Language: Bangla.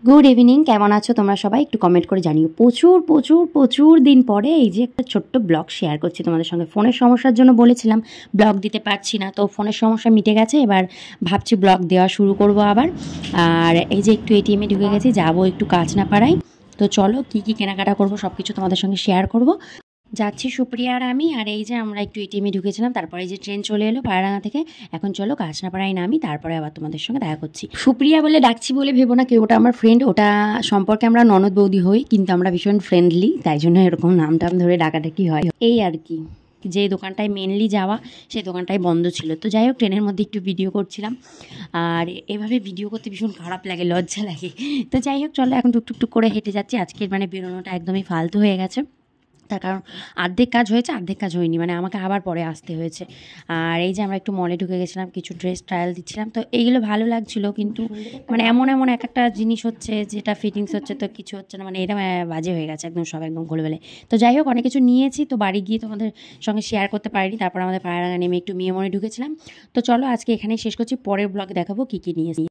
গুড ইভিনিং, কেমন আছো তোমরা সবাই? একটু কমেন্ট করে জানিও। প্রচুর প্রচুর প্রচুর দিন পরে এই যে একটা ছোট্ট ব্লগ শেয়ার করছি তোমাদের সঙ্গে। ফোনের সমস্যার জন্য বলেছিলাম ব্লগ দিতে পারছি না, তো ফোনের সমস্যা মিটে গেছে। এবার ভাবছি ব্লগ দেওয়া শুরু করব আবার। আর এই যে একটু এটিএমে ঢুকে গেছি, যাবো একটু কাঁচনাপাড়ায়। তো চলো কী কী কেনাকাটা করবো সব কিছু তোমাদের সঙ্গে শেয়ার করব। যাচ্ছি সুপ্রিয়া আর আমি। আর এই যে আমরা একটু এটিএমে ঢুকেছিলাম, তারপরে এই যে ট্রেন চলে এলো পায়রাডাঙ্গা থেকে। এখন চলো কাঁচনাপাড়ায় নামি, তারপরে আবার তোমাদের সঙ্গে দেখা করছি। সুপ্রিয়া বলে ডাকছি বলে ভেবো না, কেউ ওটা আমার ফ্রেন্ড। ওটা সম্পর্কে আমরা ননদ বৌদি হই, কিন্তু আমরা ভীষণ ফ্রেন্ডলি, তাই জন্য এরকম নাম টাম ধরে ডাকাডাকি হয় এই আর কি। যে দোকানটায় মেনলি যাওয়া সেই দোকানটাই বন্ধ ছিল। তো যাই হোক, ট্রেনের মধ্যে একটু ভিডিও করছিলাম। আর এভাবে ভিডিও করতে ভীষণ খারাপ লাগে, লজ্জা লাগে। তো যাই হোক চলো, এখন টুকটুক করে হেঁটে যাচ্ছি। আজকের মানে বেরোনোটা একদমই ফালতু হয়ে গেছে, তার কারণ অর্ধেক কাজ হয়েছে অর্ধেক কাজ হয়নি, মানে আমাকে আবার পরে আসতে হয়েছে। আর এই যে আমরা একটু মলে ঢুকে গেছিলাম, কিছু ড্রেস ট্রায়াল দিচ্ছিলাম। তো এইগুলো ভালো লাগছিলো, কিন্তু মানে এমন এমন এক একটা জিনিস হচ্ছে যেটা ফিটিংস হচ্ছে তো কিছু হচ্ছে না, মানে এটা বাজে হয়ে গেছে একদম, সব একদম গোলবেলে। তো যাই হোক, অনেক কিছু নিয়েছি, তো বাড়ি গিয়ে তোমাদের সঙ্গে শেয়ার করতে পারিনি। তারপর আমাদের পায়রাডাঙ্গা নেমে একটু মেয়ে মনে ঢুকেছিলাম। তো চলো আজকে এখানেই শেষ করছি, পরের ব্লগে দেখাবো কী কী নিয়েছি।